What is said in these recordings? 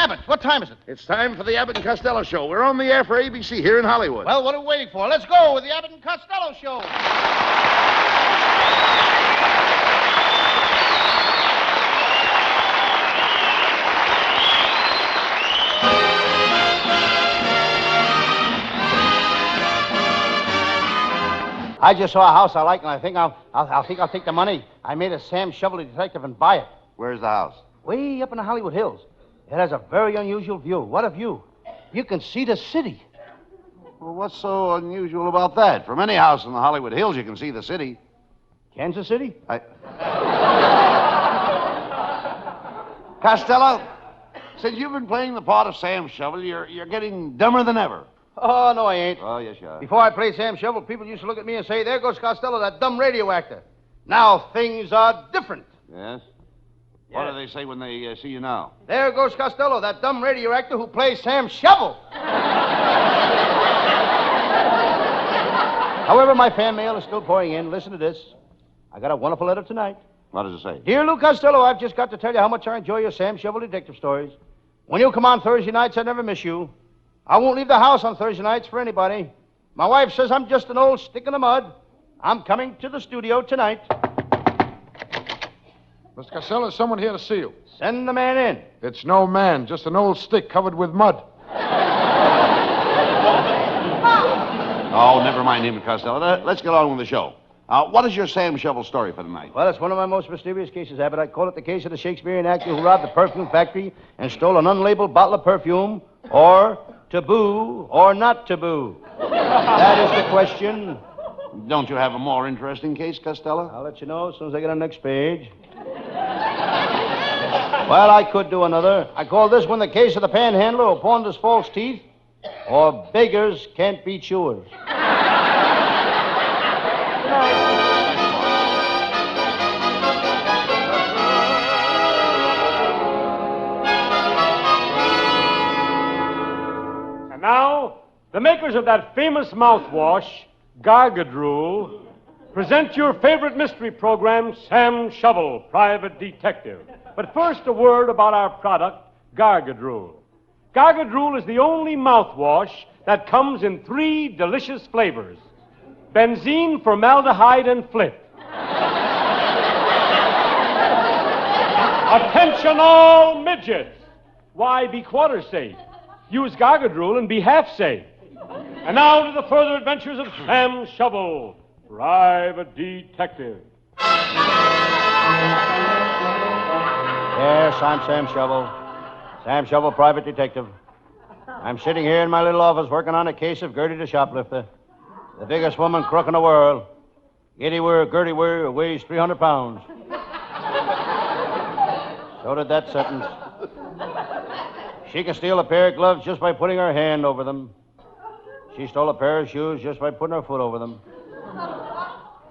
Abbott. What time is it? It's time for the Abbott and Costello Show. We're on the air for ABC here in Hollywood. Well, what are we waiting for? Let's go with the Abbott and Costello Show. I just saw a house I like, and I think I'll take the money. I made a Sam Shovel detective and buy it. Where's the house? Way up in the Hollywood Hills. It has a very unusual view. What a view. You can see the city. Well, what's so unusual about that? From any house in the Hollywood Hills, you can see the city. Kansas City? Costello, since you've been playing the part of Sam Shovel, you're getting dumber than ever. Oh, no, I ain't. Oh, yes, you are. Before I played Sam Shovel, people used to look at me and say, there goes Costello, that dumb radio actor. Now things are different. Yes? What do they say when they see you now? There goes Costello, that dumb radio actor who plays Sam Shovel. However, my fan mail is still pouring in. Listen to this. I got a wonderful letter tonight. What does it say? Dear Lou Costello, I've just got to tell you how much I enjoy your Sam Shovel detective stories. When you come on Thursday nights, I never miss you. I won't leave the house on Thursday nights for anybody. My wife says I'm just an old stick in the mud. I'm coming to the studio tonight. Mr. Costello, there's someone here to see you. Send the man in. It's no man, just an old stick covered with mud. Oh, never mind him, Costello. Let's get on with the show. What is your Sam Shovel story for tonight? Well, it's one of my most mysterious cases, Abbott. I call it the case of the Shakespearean actor who robbed the perfume factory and stole an unlabeled bottle of perfume, or taboo or not taboo. That is the question. Don't you have a more interesting case, Costello? I'll let you know as soon as I get on the next page. Well, I could do another. I call this one the case of the panhandler who pawned his false teeth, or beggars can't be chewers. And now, the makers of that famous mouthwash, Gargadrule, present your favorite mystery program, Sam Shovel, Private Detective. But first, a word about our product, Gargadrule. Gargadrule is the only mouthwash that comes in 3 delicious flavors: benzene, formaldehyde, and flit. Attention all midgets! Why be quarter safe? Use Gargadrule and be half safe. And now to the further adventures of Sam Shovel, Private Detective. Yes, I'm Sam Shovel. Sam Shovel, Private Detective. I'm sitting here in my little office working on a case of Gertie the shoplifter, the biggest woman crook in the world. Gertie weighs 300 pounds. So did that sentence. She can steal a pair of gloves just by putting her hand over them. She stole a pair of shoes just by putting her foot over them.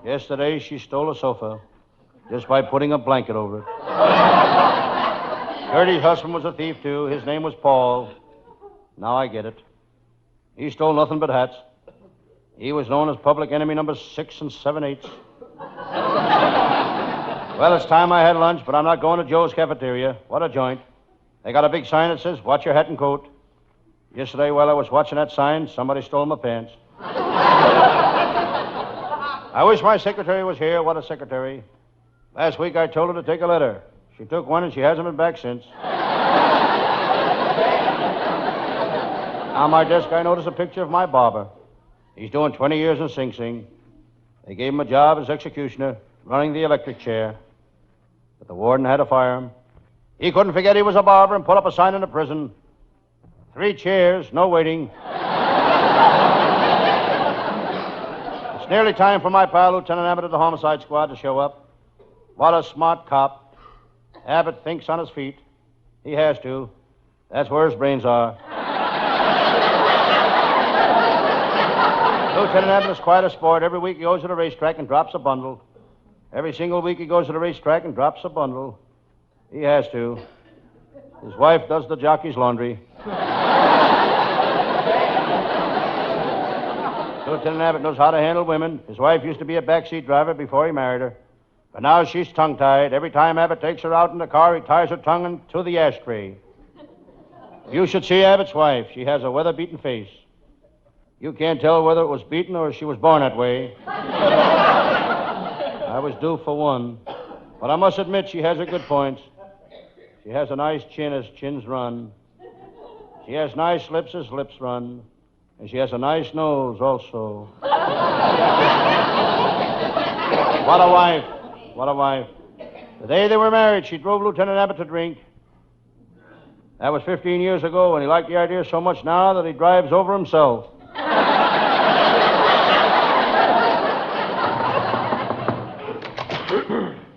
Yesterday, she stole a sofa just by putting a blanket over it. Gertie's husband was a thief, too. His name was Paul. Now I get it. He stole nothing but hats. He was known as public enemy number 6 7/8. Well, it's time I had lunch, but I'm not going to Joe's cafeteria. What a joint. They got a big sign that says, watch your hat and coat. Yesterday, while I was watching that sign, somebody stole my pants. I wish my secretary was here. What a secretary. Last week, I told her to take a letter. She took one, and she hasn't been back since. On my desk, I noticed a picture of my barber. He's doing 20 years in Sing Sing. They gave him a job as executioner, running the electric chair. But the warden had to fire him. He couldn't forget he was a barber and put up a sign in the prison. 3 chairs, no waiting. It's nearly time for my pal, Lieutenant Abbott of the Homicide Squad, to show up. What a smart cop. Abbott thinks on his feet. He has to. That's where his brains are. Lieutenant Abbott is quite a sport. Every week he goes to the racetrack and drops a bundle. Every single week he goes to the racetrack and drops a bundle. He has to. His wife does the jockey's laundry. Lieutenant Abbott knows how to handle women. His wife used to be a backseat driver before he married her. But now she's tongue-tied. Every time Abbott takes her out in the car, he ties her tongue into the ashtray. You should see Abbott's wife. She has a weather-beaten face. You can't tell whether it was beaten or she was born that way. I was due for one. But I must admit she has her good points. She has a nice chin as chins run. She has nice lips as lips run. And she has a nice nose also. What a wife. What a wife. The day they were married, she drove Lieutenant Abbott to drink. That was 15 years ago, and he liked the idea so much now that he drives over himself.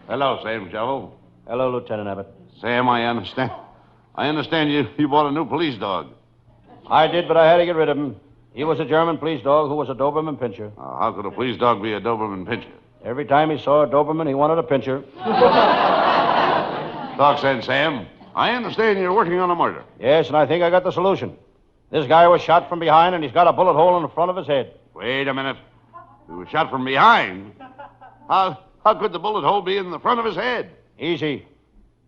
Hello, Sam Shovel. Hello, Lieutenant Abbott. Sam, I understand. I understand you bought a new police dog. I did, but I had to get rid of him. He was a German police dog who was a Doberman pinscher. How could a police dog be a Doberman pinscher? Every time he saw a Doberman, he wanted a pinscher. Talk sense, Sam. I understand you're working on a murder. Yes, and I think I got the solution. This guy was shot from behind, and he's got a bullet hole in the front of his head. Wait a minute. He was shot from behind? How could the bullet hole be in the front of his head? Easy.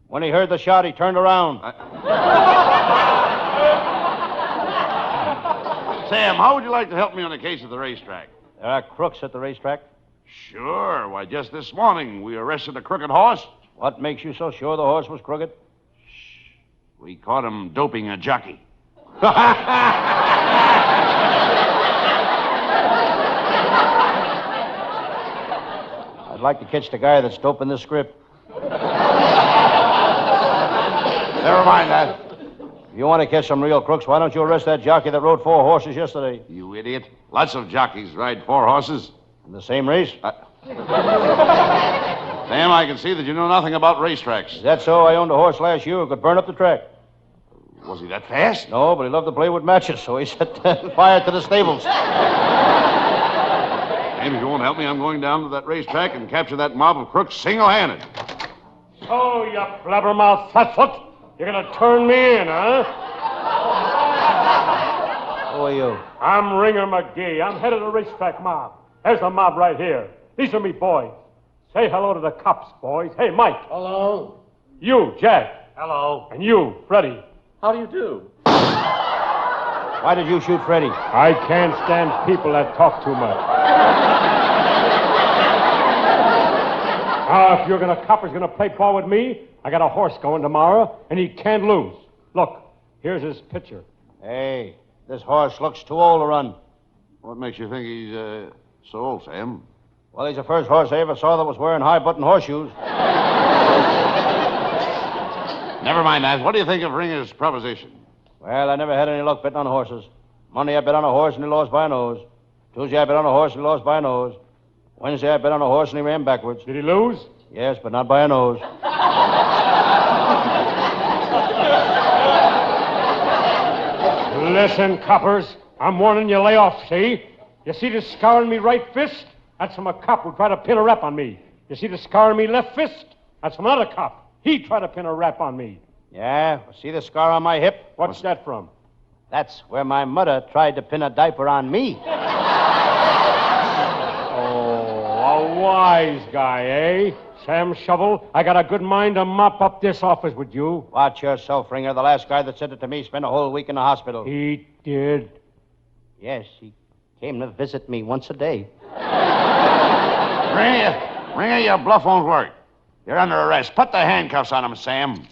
When he heard the shot, he turned around. Sam, how would you like to help me on a case at the racetrack? There are crooks at the racetrack. Sure. Why, just this morning we arrested a crooked horse. What makes you so sure the horse was crooked? We caught him doping a jockey. I'd like to catch the guy that's doping the script. Never mind that. If you want to catch some real crooks, why don't you arrest that jockey that rode 4 horses yesterday? You idiot. Lots of jockeys ride 4 horses. In the same race? Sam, I can see that you know nothing about racetracks. Is that so? I owned a horse last year who could burn up the track. Was he that fast? No, but he loved to play with matches, so he set fire to the stables. Sam, if you won't help me, I'm going down to that racetrack and capture that mob of crooks single-handed. So, you blabbermouth flatfoot, you're going to turn me in, huh? Who are you? I'm Ringer McGee. I'm head of the racetrack mob. There's the mob right here. These are me boys. Say hello to the cops, boys. Hey, Mike. Hello. You, Jack. Hello. And you, Freddie. How do you do? Why did you shoot Freddie? I can't stand people that talk too much. Now, if copper's gonna play ball with me, I got a horse going tomorrow, and he can't lose. Look, here's his picture. Hey, this horse looks too old to run. What makes you think he's so old, Sam? Well, he's the first horse I ever saw that was wearing high-button horseshoes. Never mind that. What do you think of Ringer's proposition? Well, I never had any luck betting on horses. Monday I bet on a horse and he lost by a nose. Tuesday I bet on a horse and he lost by a nose. Wednesday I bet on a horse and he ran backwards. Did he lose? Yes, but not by a nose. Listen, coppers, I'm warning you, lay off, see? You see this scar on me right fist? That's from a cop who tried to pin a rap on me. You see the scar on me left fist? That's from another cop. He tried to pin a rap on me. Yeah? See the scar on my hip? What's that from? That's where my mother tried to pin a diaper on me. Oh, a wise guy, eh? Sam Shovel, I got a good mind to mop up this office with you. Watch yourself, Ringer. The last guy that said it to me spent a whole week in the hospital. He did. Yes, he came to visit me once a day. Ringer, your bluff won't work. You're under arrest. Put the handcuffs on him, Sam.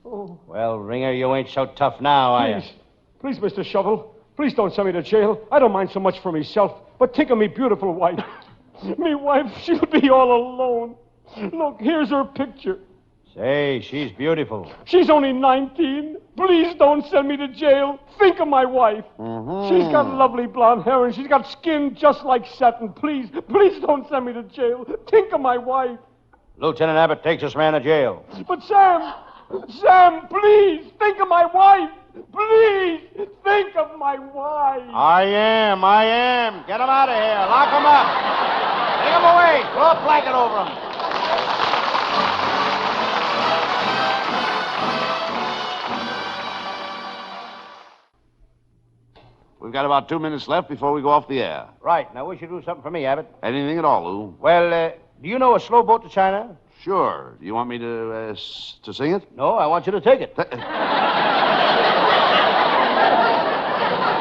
Well, Ringer, you ain't so tough now, are you? Please, Mr. Shovel, please don't send me to jail. I don't mind so much for myself, but think of me beautiful wife. Me wife, she'll be all alone. Look, here's her picture. Say, she's beautiful. She's only 19. Please don't send me to jail. Think of my wife. Mm-hmm. She's got lovely blonde hair and she's got skin just like satin. Please don't send me to jail. Think of my wife. Lieutenant Abbott takes this man to jail. But Sam, please think of my wife. Please think of my wife. I am. Get him out of here. Lock him up. Take him away. Throw a blanket over him. We've got about 2 minutes left before we go off the air. Right. Now, we should do something for me, Abbott. Anything at all, Lou? Well, do you know a slow boat to China? Sure. You want me to sing it? No, I want you to take it.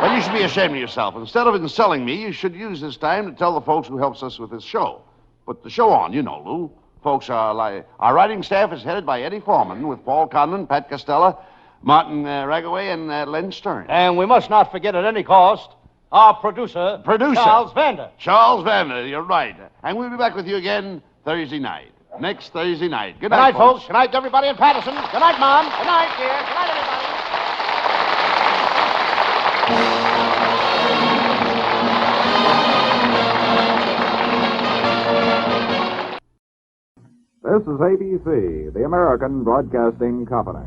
Well, you should be ashamed of yourself. Instead of insulting me, you should use this time to tell the folks who helps us with this show. Put the show on, you know, Lou. Folks are like... Our writing staff is headed by Eddie Foreman with Paul Conlon, Pat Costello, Martin Ragaway, and Len Stern. And we must not forget at any cost our producer, Charles Vander. Charles Vander, you're right. And we'll be back with you again Thursday night. Next Thursday night. Good night, folks. Good night, everybody in Patterson. Good night, Mom. Good night, dear. Good night, everybody. This is ABC, the American Broadcasting Company.